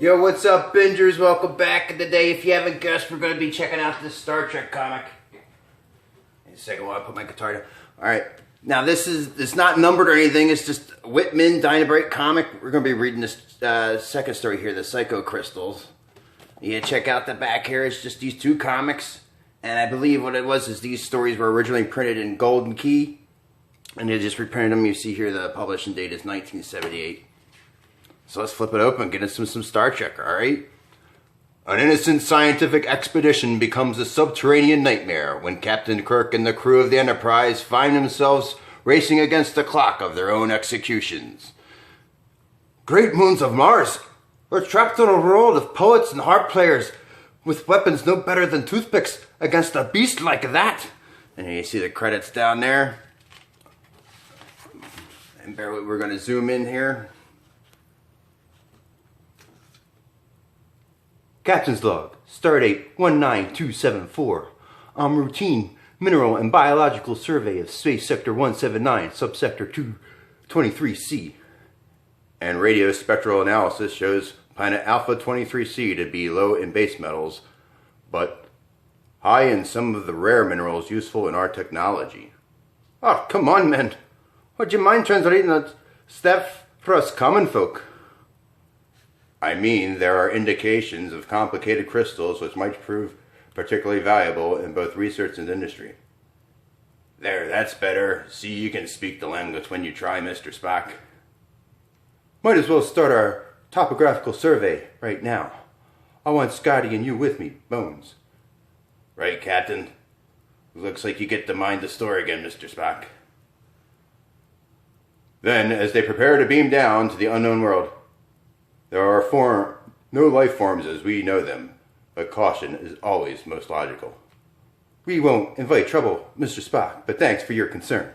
Yo, what's up, bingers? Welcome back. And today, if you haven't guessed, we're going to be checking out this Star Trek comic. Wait a second while I put my guitar down. Alright, now it's not numbered or anything. It's just a Whitman Dynabrite comic. We're going to be reading this second story here, the Psychocrystals. Yeah, check out the back here. It's just these two comics. And I believe what it was is these stories were originally printed in gold and key. And they just reprinted them. You see here the publishing date is 1978. So let's flip it open and get into some Star Trek, alright? An innocent scientific expedition becomes a subterranean nightmare when Captain Kirk and the crew of the Enterprise find themselves racing against the clock of their own executions. Great moons of Mars! We're trapped in a world of poets and harp players with weapons no better than toothpicks against a beast like that! And you see the credits down there. And bear with, we're going to zoom in here. Captain's log, stardate 19274. En routine, mineral and biological survey of Space Sector 179, Subsector 223C. And radio spectral analysis shows planet Alpha 23C to be low in base metals, but high in some of the rare minerals useful in our technology. Oh, come on, man. Would you mind translating that stuff for us common folk? I mean, there are indications of complicated crystals which might prove particularly valuable in both research and industry. There, that's better. See, you can speak the language when you try, Mr. Spock. Might as well start our topographical survey right now. I want Scotty and you with me, Bones. Right, Captain. Looks like you get to mind the story again, Mr. Spock. Then, as they prepare to beam down to the unknown world, there are no life forms as we know them, but caution is always most logical. We won't invite trouble, Mr. Spock, but thanks for your concern.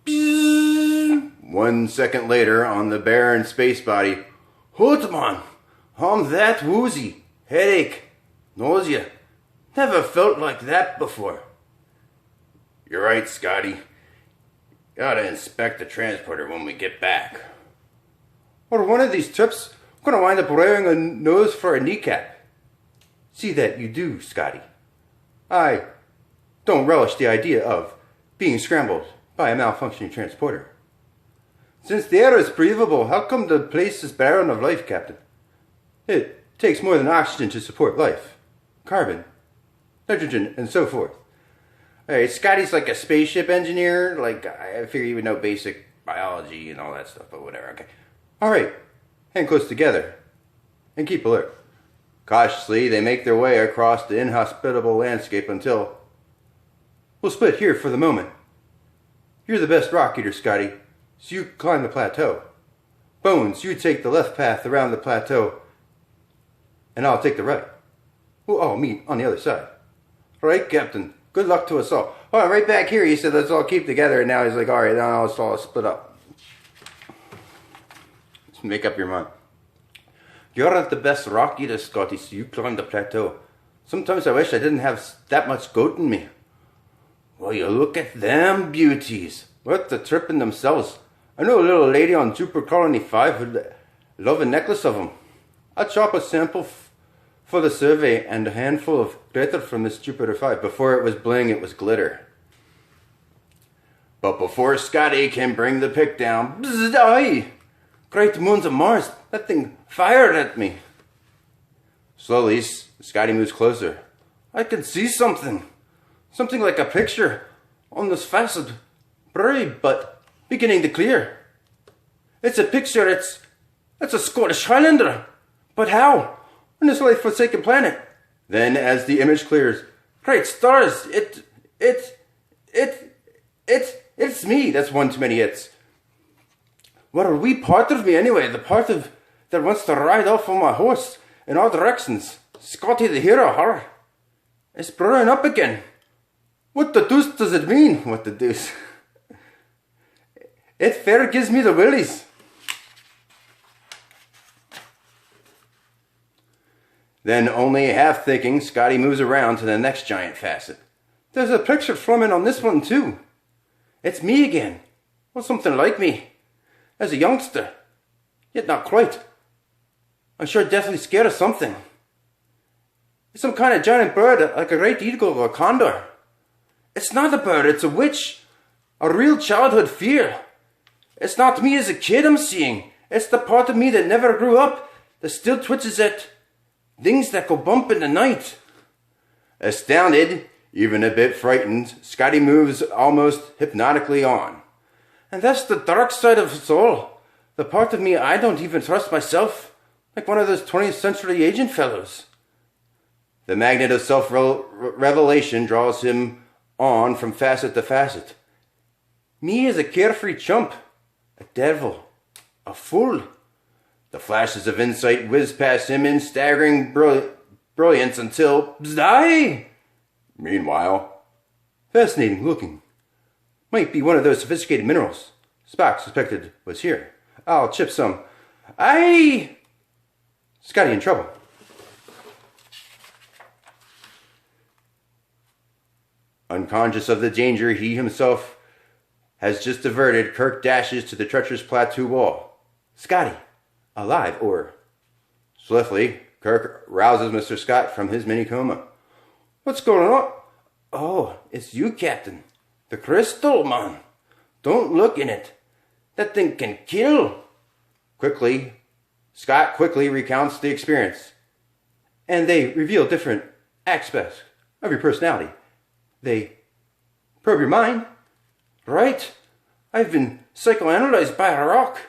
1 second later, on the barren space body, Hootman, I'm that woozy, headache, nausea. Never felt like that before. You're right, Scotty. Gotta inspect the transporter when we get back. Or one of these trips, I'm gonna wind up wearing a nose for a kneecap. See that you do, Scotty. I don't relish the idea of being scrambled by a malfunctioning transporter. Since the air is breathable, how come the place is barren of life, Captain? It takes more than oxygen to support life. Carbon, nitrogen, and so forth. Alright, Scotty's like a spaceship engineer. Like, I figure you would know basic biology and all that stuff, but whatever, okay. Alright, hang close together and keep alert. Cautiously, they make their way across the inhospitable landscape until... We'll split here for the moment. You're the best rock eater, Scotty, so you climb the plateau. Bones, you take the left path around the plateau, and I'll take the right. We'll all meet on the other side. Alright, Captain. Good luck to us all. Oh, right back here, he said, let's all keep together. And now he's like, all right, now let's all split up. Let's make up your mind. You're not the best rock eater, Scotty, so you climb the plateau. Sometimes I wish I didn't have that much goat in me. Well, you look at them beauties. Worth the trip in themselves. I know a little lady on Jupiter Colony 5 who'd love a necklace of them. I'll chop a sample for the survey and a handful of glitter from this Jupiter 5. Before it was bling, it was glitter. But before Scotty can bring the pick down, bzzz, great moons of Mars, that thing fired at me. Slowly, Scotty moves closer. I can see something. Something like a picture on this facet. Blurry, but beginning to clear. It's a picture, it's a Scottish Highlander. But how? On this life-forsaken planet. Then, as the image clears, great stars, it's me. That's one too many it's. What are we part of me anyway? The part of that wants to ride off on my horse in all directions. Scotty the hero, huh? It's blurring up again. What the deuce does it mean? What the deuce? It fair gives me the willies. Then, only half thinking, Scotty moves around to the next giant facet. There's a picture from it on this one too. It's me again. Or something like me. As a youngster. yet not quite. I'm sure deathly scared of something. It's some kind of giant bird, like a great eagle or a condor. It's not a bird, it's a witch. A real childhood fear. It's not me as a kid I'm seeing. It's the part of me that never grew up, that still twitches at things that go bump in the night. Astounded, even a bit frightened, Scotty moves almost hypnotically on. And that's the dark side of us all. The part of me I don't even trust myself. Like one of those 20th century agent fellows. The magnet of self-revelation draws him on from facet to facet. Me is a carefree chump. A devil. A fool. The flashes of insight whiz past him in staggering brilliance until... Bzai! Meanwhile, fascinating looking. Might be one of those sophisticated minerals Spock suspected was here. I'll chip some. Aye! Scotty in trouble. Unconscious of the danger he himself has just averted, Kirk dashes to the treacherous plateau wall. Scotty, alive, or... Swiftly, Kirk rouses Mr. Scott from his mini-coma. What's going on? Oh, it's you, Captain. The crystal, man. Don't look in it. That thing can kill. Scott quickly recounts the experience. And they reveal different aspects of your personality. They probe your mind. Right. I've been psychoanalyzed by a rock.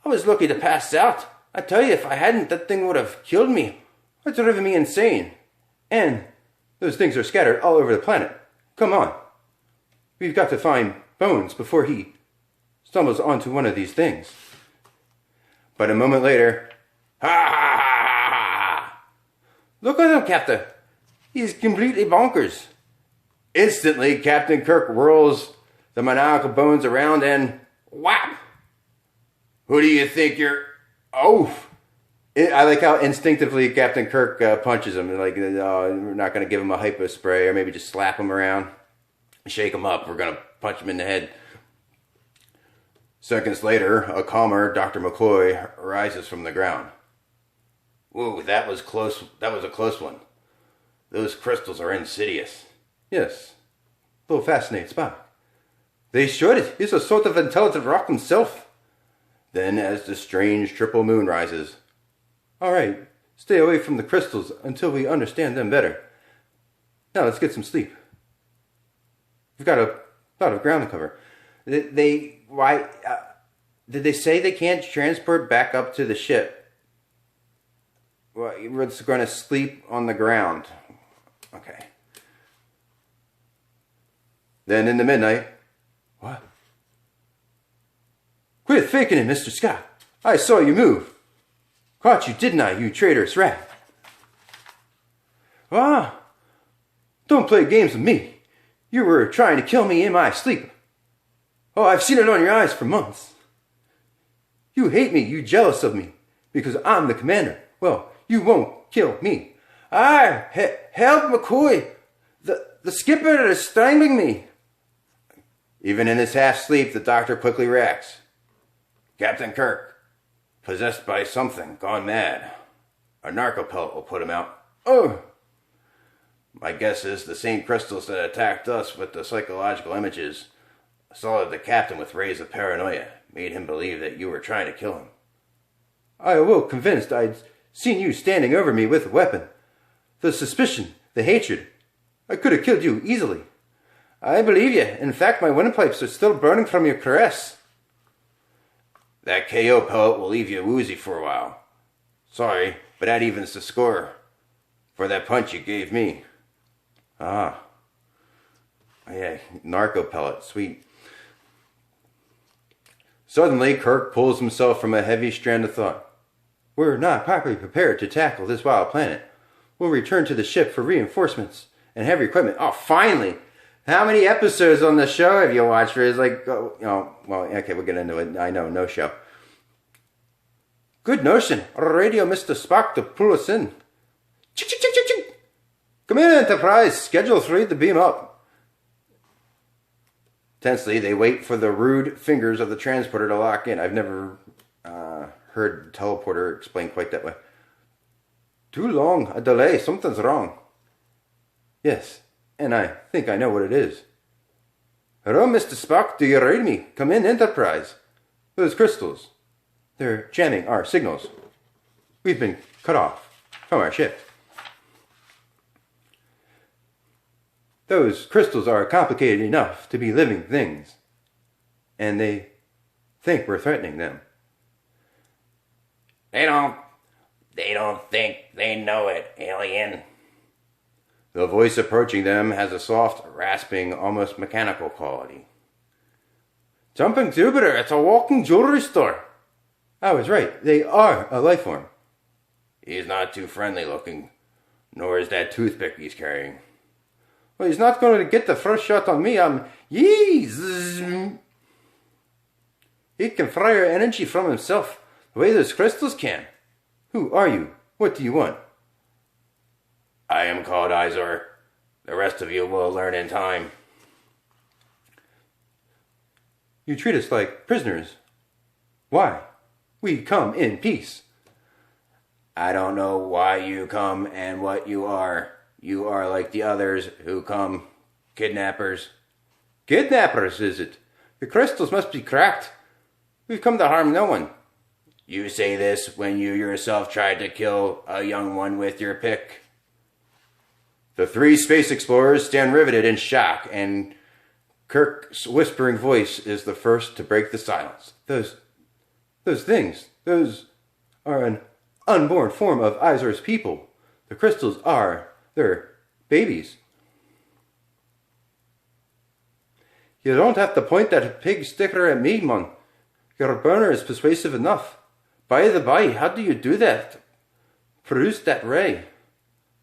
I was lucky to pass out. I tell you, if I hadn't, that thing would have killed me. Or driven me insane. And those things are scattered all over the planet. Come on. We've got to find Bones before he stumbles onto one of these things. But a moment later, ha ha ha ha! Look at him, Captain. He's completely bonkers. Instantly, Captain Kirk whirls the maniacal Bones around and whap! Who do you think you're... Oh! I like how instinctively Captain Kirk punches him. Like, we're not going to give him a hypo spray or maybe just slap him around, shake him up. We're going to punch him in the head. Seconds later, a calmer Dr. McCoy rises from the ground. Whoa, that was close. That was a close one. Those crystals are insidious. Yes. A little fascinating spot. They should. He's a sort of intelligent rock himself. Then, as the strange triple moon rises, all right, stay away from the crystals until we understand them better. Now let's get some sleep. We've got a lot of ground to cover. Did they say they can't transport back up to the ship? Well, we're just going to sleep on the ground. Okay. Then in the midnight, what? Quit faking it, Mr. Scott. I saw you move. Caught you, didn't I, you traitorous rat? Ah, don't play games with me. You were trying to kill me in my sleep. Oh, I've seen it on your eyes for months. You hate me, you jealous of me, because I'm the commander. Well, you won't kill me. Help, McCoy. The skipper is strangling me. Even in his half-sleep, the doctor quickly reacts. Captain Kirk, possessed by something, gone mad. A narco pellet will put him out. Oh! My guess is the same crystals that attacked us with the psychological images assaulted the captain with rays of paranoia, made him believe that you were trying to kill him. I awoke convinced I'd seen you standing over me with a weapon. The suspicion, the hatred. I could have killed you easily. I believe you. In fact, my windpipes are still burning from your caress. That KO pellet will leave you woozy for a while. Sorry, but that evens the score for that punch you gave me. Ah. Yeah, narco pellet, sweet. Suddenly, Kirk pulls himself from a heavy strand of thought. We're not properly prepared to tackle this wild planet. We'll return to the ship for reinforcements and heavy equipment. Oh, finally! How many episodes on the show have you watched where it's like, well, okay, we'll get into it. I know, no show. Good notion. Radio Mr. Spock to pull us in. Chick, chick, chick, chick, chick. Come in, Enterprise. Schedule 3 to beam up. Tensely, they wait for the rude fingers of the transporter to lock in. I've never heard the teleporter explain quite that way. Too long a delay. Something's wrong. Yes, and I think I know what it is. Hello, Mr. Spock. Do you read me? Come in, Enterprise. Those crystals. They're jamming our signals. We've been cut off from our ship. Those crystals are complicated enough to be living things. And they think we're threatening them. They don't think they know it, alien. The voice approaching them has a soft, rasping, almost mechanical quality. Jumping Jupiter, it's a walking jewelry store. I was right. They are a life form. He's not too friendly looking, nor is that toothpick he's carrying. Well, he's not going to get the first shot on me. Yeez. He can fire energy from himself, the way those crystals can. Who are you? What do you want? I am called Izor. The rest of you will learn in time. You treat us like prisoners. Why? We come in peace. I don't know why you come and what you are. You are like the others who come. Kidnappers. Kidnappers, is it? The crystals must be cracked. We've come to harm no one. You say this when you yourself tried to kill a young one with your pick. The three space explorers stand riveted in shock, and Kirk's whispering voice is the first to break the silence. Those things, those are an unborn form of Izor's people. The crystals are their babies. You don't have to point that pig sticker at me, man. Your burner is persuasive enough. By the by, how do you do that? Produce that ray.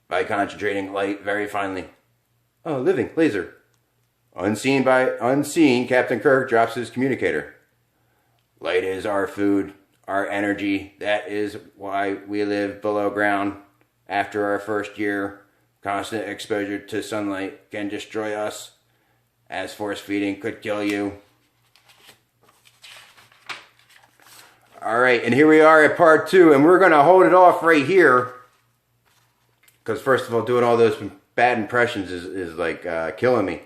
By concentrating light very finely. A living laser. Unseen, Captain Kirk drops his communicator. Light is our food, our energy. That is why we live below ground. After our first year, constant exposure to sunlight can destroy us, as force feeding could kill you. Alright, and here we are at part 2, and we're going to hold it off right here. Because first of all, doing all those bad impressions is like killing me.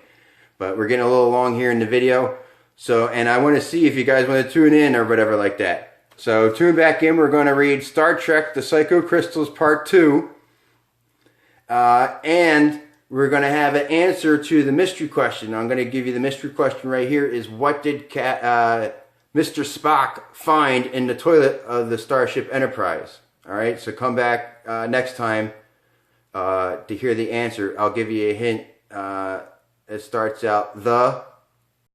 But we're getting a little long here in the video. So, and I want to see if you guys want to tune in or whatever like that. So tune back in. We're going to read Star Trek The Psychocrystals Part 2. And we're going to have an answer to the mystery question. I'm going to give you the mystery question right here is what did Mr. Spock find in the toilet of the Starship Enterprise? Alright, so come back next time to hear the answer. I'll give you a hint. It starts out the